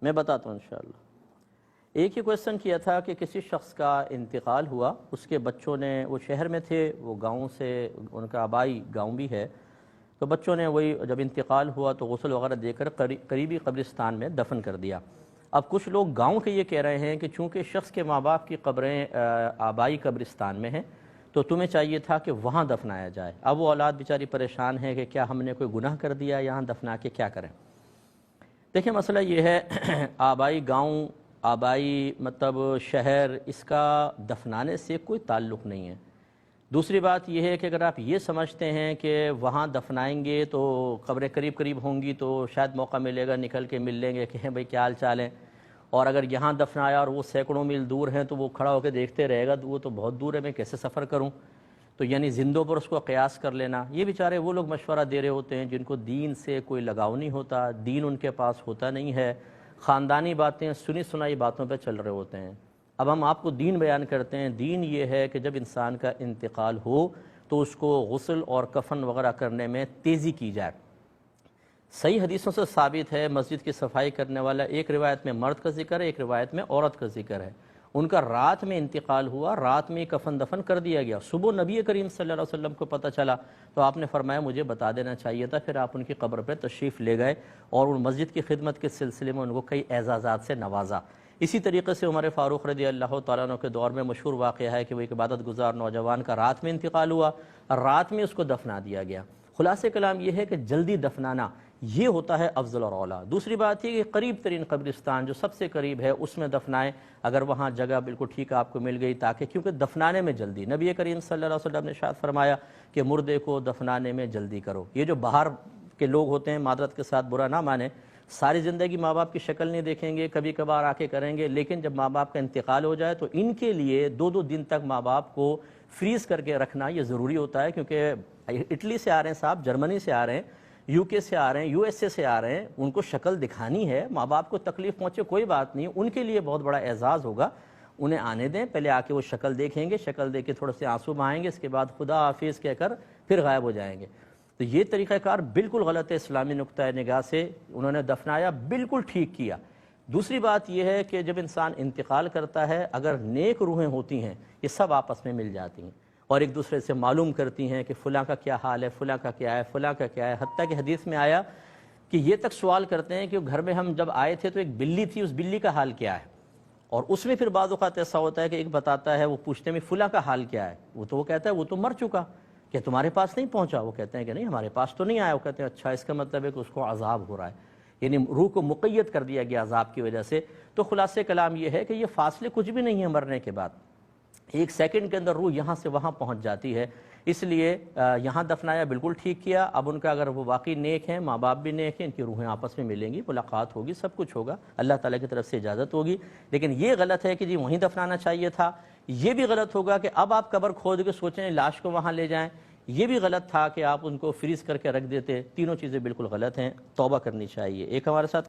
میں بتاتا ہوں انشاءاللہ۔ ایک ہی کویسچن کیا تھا کہ کسی شخص کا انتقال ہوا، اس کے بچوں نے، وہ شہر میں تھے، وہ گاؤں سے، ان کا آبائی گاؤں بھی ہے، تو بچوں نے وہی جب انتقال ہوا تو غسل وغیرہ دے کر قریبی قبرستان میں دفن کر دیا۔ اب کچھ لوگ گاؤں کے یہ کہہ رہے ہیں کہ چونکہ شخص کے ماں باپ کی قبریں آبائی قبرستان میں ہیں تو تمہیں چاہیے تھا کہ وہاں دفنایا جائے۔ اب وہ اولاد بیچاری پریشان ہے کہ کیا ہم نے کوئی گناہ کر دیا، یہاں دفنا کے کیا کریں؟ دیکھیں مسئلہ یہ ہے آبائی گاؤں، آبائی مطلب شہر، اس کا دفنانے سے کوئی تعلق نہیں ہے۔ دوسری بات یہ ہے کہ اگر آپ یہ سمجھتے ہیں کہ وہاں دفنائیں گے تو قبریں قریب قریب ہوں گی تو شاید موقع ملے گا نکل کے مل لیں گے کہ بھئی کیا حال چال ہے، اور اگر یہاں دفنایا اور وہ سینکڑوں میل دور ہیں تو وہ کھڑا ہو کے دیکھتے رہے گا تو وہ تو بہت دور ہے، میں کیسے سفر کروں؟ تو یعنی زندوں پر اس کو قیاس کر لینا، یہ بیچارے وہ لوگ مشورہ دے رہے ہوتے ہیں جن کو دین سے کوئی لگاؤ نہیں ہوتا، دین ان کے پاس ہوتا نہیں ہے، خاندانی باتیں، سنی سنائی باتوں پہ چل رہے ہوتے ہیں۔ اب ہم آپ کو دین بیان کرتے ہیں۔ دین یہ ہے کہ جب انسان کا انتقال ہو تو اس کو غسل اور کفن وغیرہ کرنے میں تیزی کی جائے۔ صحیح حدیثوں سے ثابت ہے، مسجد کی صفائی کرنے والا، ایک روایت میں مرد کا ذکر ہے، ایک روایت میں عورت کا ذکر ہے، ان کا رات میں انتقال ہوا، رات میں کفن دفن کر دیا گیا۔ صبح نبی کریم صلی اللہ علیہ وسلم کو پتہ چلا تو آپ نے فرمایا مجھے بتا دینا چاہیے تھا، پھر آپ ان کی قبر پہ تشریف لے گئے اور ان مسجد کی خدمت کے سلسلے میں ان کو کئی اعزازات سے نوازا۔ اسی طریقے سے عمر فاروق رضی اللہ تعالیٰ عنہ کے دور میں مشہور واقعہ ہے کہ وہ ایک عبادت گزار نوجوان کا رات میں انتقال ہوا، رات میں اس کو دفنا دیا گیا۔ خلاصہ کلام یہ ہے کہ جلدی دفنانا یہ ہوتا ہے افضل اور اولیٰ۔ دوسری بات یہ کہ قریب ترین قبرستان جو سب سے قریب ہے اس میں دفنائیں، اگر وہاں جگہ بالکل ٹھیک آپ کو مل گئی، تاکہ کیونکہ دفنانے میں جلدی، نبی کریم صلی اللہ علیہ وسلم نے ارشاد فرمایا کہ مردے کو دفنانے میں جلدی کرو۔ یہ جو باہر کے لوگ ہوتے ہیں، معذرت کے ساتھ برا نہ مانیں، ساری زندگی ماں باپ کی شکل نہیں دیکھیں گے، کبھی کبھار آ کے کریں گے، لیکن جب ماں باپ کا انتقال ہو جائے تو ان کے لیے دو دو دن تک ماں باپ کو فریز کر کے رکھنا یہ ضروری ہوتا ہے، کیونکہ اٹلی سے آ رہے ہیں صاحب، جرمنی سے آ رہے ہیں، یو کے سے آ رہے ہیں، یو ایس اے سے آ رہے ہیں، ان کو شکل دکھانی ہے، ماں باپ کو تکلیف پہنچے کوئی بات نہیں، ان کے لیے بہت بڑا اعزاز ہوگا، انہیں آنے دیں، پہلے آ کے وہ شکل دیکھیں گے، شکل دیکھ کے تھوڑے سے آنسو بہائیں گے، اس کے بعد خدا حافظ کہہ کر پھر غائب ہو جائیں گے۔ تو یہ طریقہ کار بالکل غلط ہے اسلامی نقطہ نگاہ سے، انہوں نے دفنایا، بالکل ٹھیک کیا۔ دوسری بات یہ ہے کہ جب انسان انتقال کرتا ہے، اگر نیک روحیں ہوتی ہیں یہ سب آپس میں مل جاتی ہیں اور ایک دوسرے سے معلوم کرتی ہیں کہ فلاں کا کیا حال ہے، فلاں کا کیا ہے، فلاں کا کیا ہے، حتیٰ کہ حدیث میں آیا کہ یہ تک سوال کرتے ہیں کہ گھر میں ہم جب آئے تھے تو ایک بلی تھی، اس بلی کا حال کیا ہے، اور اس میں پھر بعض اوقات ایسا ہوتا ہے کہ ایک بتاتا ہے، وہ پوچھتے ہیں فلاں کا حال کیا ہے، وہ کہتا ہے وہ تو مر چکا، کہ تمہارے پاس نہیں پہنچا؟ وہ کہتے ہیں کہ نہیں ہمارے پاس تو نہیں آیا۔ وہ کہتے ہیں اچھا، اس کا مطلب ہے کہ اس کو عذاب ہو رہا ہے، یعنی روح کو مقید کر دیا گیا عذاب کی وجہ سے۔ تو خلاصہ کلام یہ ہے کہ یہ فاصلے کچھ بھی نہیں ہے مرنے کے بعد، ایک سیکنڈ کے اندر روح یہاں سے وہاں پہنچ جاتی ہے، اس لیے یہاں دفنایا، بالکل ٹھیک کیا۔ اب ان کا اگر وہ واقعی نیک ہیں، ماں باپ بھی نیک ہیں، ان کی روحیں آپس میں ملیں گی، ملاقات ہوگی، سب کچھ ہوگا، اللہ تعالیٰ کی طرف سے اجازت ہوگی۔ لیکن یہ غلط ہے کہ جی وہیں دفنانا چاہیے تھا، یہ بھی غلط ہوگا کہ اب آپ قبر کھود کے سوچیں لاش کو وہاں لے جائیں، یہ بھی غلط تھا کہ آپ ان کو فریز کر کے رکھ دیتے۔ تینوں چیزیں بالکل غلط ہیں، توبہ کرنی چاہیے۔ ایک ہمارے ساتھ